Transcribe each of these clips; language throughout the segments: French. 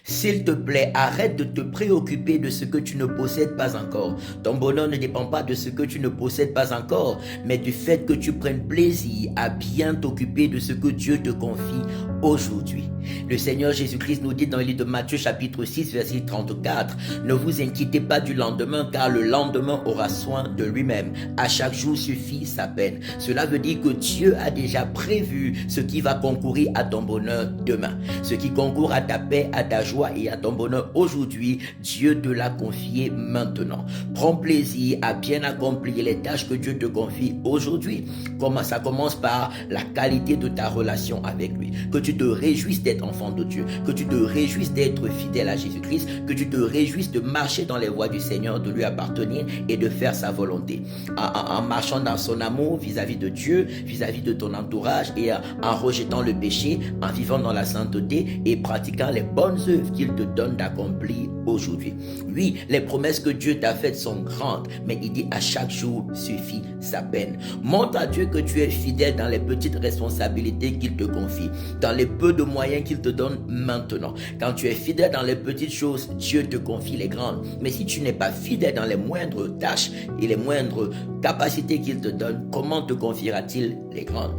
S'il te plaît, arrête de te préoccuper de ce que tu ne possèdes pas encore. Ton bonheur ne dépend pas de ce que tu ne possèdes pas encore, mais du fait que tu prennes plaisir à bien t'occuper de ce que Dieu te confie aujourd'hui. Le Seigneur Jésus-Christ nous dit dans le livre de Matthieu chapitre 6 verset 34, « Ne vous inquiétez pas du lendemain, car le lendemain aura soin de lui-même. À chaque jour suffit sa peine. » Cela veut dire que Dieu a déjà prévu ce qui va concourir à ton bonheur demain. Ce qui concourt à ta paix, à ta joie et à ton bonheur aujourd'hui, Dieu te l'a confié maintenant. Prends plaisir à bien accomplir les tâches que Dieu te confie aujourd'hui. Comment ça commence par la qualité de ta relation avec lui. Que tu te réjouisses d'être enfant de Dieu, que tu te réjouisses d'être fidèle à Jésus-Christ, que tu te réjouisses de marcher dans les voies du Seigneur, de lui appartenir et de faire sa volonté. En marchant dans son amour vis-à-vis de Dieu, vis-à-vis de ton entourage et en rejetant le péché, en vivant dans la sainteté et pratiquant les bonnes œuvres qu'il te donne d'accomplir aujourd'hui. Oui, les promesses que Dieu t'a faites sont grandes, mais il dit à chaque jour suffit sa peine. Montre à Dieu que tu es fidèle dans les petites responsabilités qu'il te confie, dans les peu de moyens qu'il te donne maintenant. Quand tu es fidèle dans les petites choses, Dieu te confie les grandes. Mais si tu n'es pas fidèle dans les moindres tâches et les moindres capacités qu'il te donne, comment te confiera-t-il les grandes?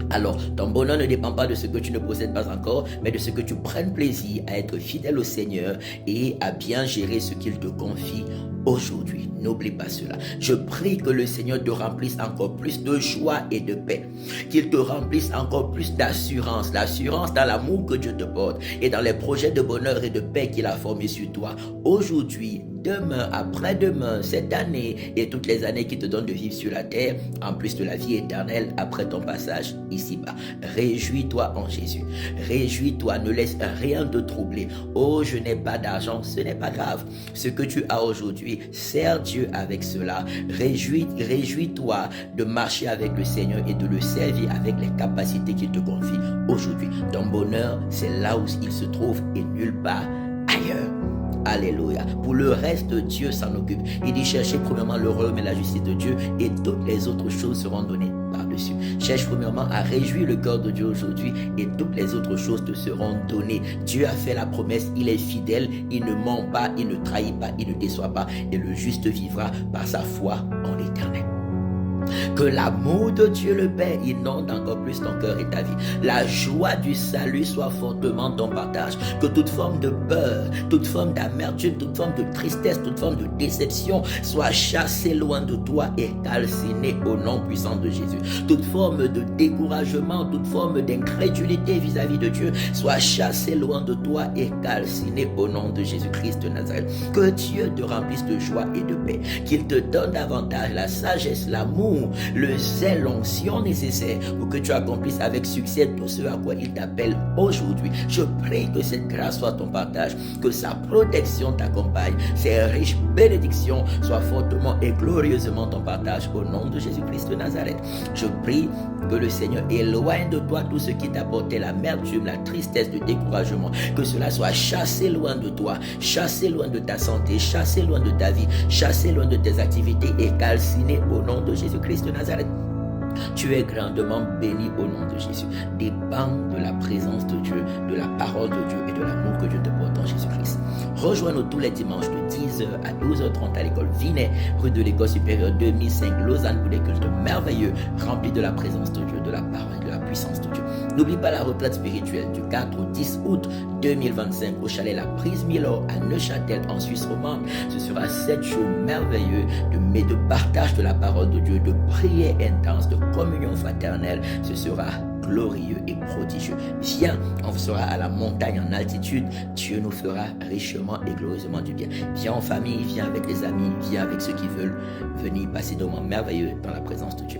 Alors, ton bonheur ne dépend pas de ce que tu ne possèdes pas encore, mais de ce que tu prennes plaisir à être fidèle au Seigneur et à bien gérer ce qu'il te confie aujourd'hui. N'oublie pas cela. Je prie que le Seigneur te remplisse encore plus de joie et de paix, qu'il te remplisse encore plus d'assurance, l'assurance dans l'amour que Dieu te porte et dans les projets de bonheur et de paix qu'il a formés sur toi aujourd'hui, demain, après-demain, cette année et toutes les années qui te donnent de vivre sur la terre, en plus de la vie éternelle après ton passage ici-bas. Réjouis-toi en Jésus. Réjouis-toi, ne laisse rien te troubler. Oh, je n'ai pas d'argent, ce n'est pas grave. Ce que tu as aujourd'hui, sers Dieu avec cela. Réjouis-toi de marcher avec le Seigneur et de le servir avec les capacités qu'il te confie aujourd'hui. Ton bonheur, c'est là où il se trouve et nulle part ailleurs. Alléluia. Pour le reste, Dieu s'en occupe. Il dit cherchez premièrement le royaume et la justice de Dieu et toutes les autres choses seront données par-dessus. Cherche premièrement à réjouir le cœur de Dieu aujourd'hui et toutes les autres choses te seront données. Dieu a fait la promesse, il est fidèle, il ne ment pas, il ne trahit pas, il ne déçoit pas et le juste vivra par sa foi en l'éternel. Que l'amour de Dieu le Père inonde encore plus ton cœur et ta vie. La joie du salut soit fortement ton partage. Que toute forme de peur, toute forme d'amertume, toute forme de tristesse, toute forme de déception soit chassée loin de toi et calcinée au nom puissant de Jésus. Toute forme de découragement, toute forme d'incrédulité vis-à-vis de Dieu soit chassée loin de toi et calcinée au nom de Jésus-Christ de Nazareth. Que Dieu te remplisse de joie et de paix. Qu'il te donne davantage la sagesse, l'amour, le zèle, l'onction nécessaire pour que tu accomplisses avec succès tout ce à quoi il t'appelle aujourd'hui. Je prie que cette grâce soit ton partage, que sa protection t'accompagne, ses riches bénédictions soient fortement et glorieusement ton partage au nom de Jésus-Christ de Nazareth. Je prie que le Seigneur éloigne de toi tout ce qui t'apportait l'amertume, la tristesse, le découragement, que cela soit chassé loin de toi, chassé loin de ta santé, chassé loin de ta vie, chassé loin de tes activités et calciné au nom de Jésus-Christ de Nazareth. Tu es grandement béni au nom de Jésus. Dépends de la présence de Dieu, de la parole de Dieu et de l'amour que Dieu te porte en Jésus-Christ. Rejoins-nous tous les dimanches de 10h à 12h30 à l'école Vinet, rue de l'École supérieure 2005, Lausanne, pour des cultes merveilleux, remplis de la présence de Dieu, de la parole et de la puissance de Dieu. N'oublie pas la retraite spirituelle du 4 au 10 août 2025 au chalet La Prise Milor à Neuchâtel en Suisse romande. Ce sera 7 jours merveilleux de partage de la parole de Dieu, de prière intense, de communion fraternelle. Ce sera glorieux et prodigieux. Viens, on sera à la montagne en altitude. Dieu nous fera richement et glorieusement du bien. Viens en famille, viens avec des amis, viens avec ceux qui veulent venir passer des moments merveilleux dans la présence de Dieu.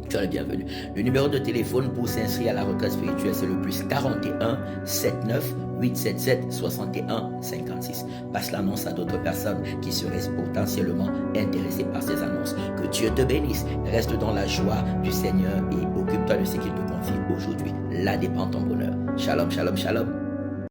Tu es le bienvenu. Le numéro de téléphone pour s'inscrire à la retraite spirituelle, c'est le plus 41 79 877 61 56. Passe l'annonce à d'autres personnes qui seraient potentiellement intéressées par ces annonces. Que Dieu te bénisse. Reste dans la joie du Seigneur et occupe-toi de ce qu'il te confie aujourd'hui. Là dépend ton bonheur. Shalom, shalom, shalom.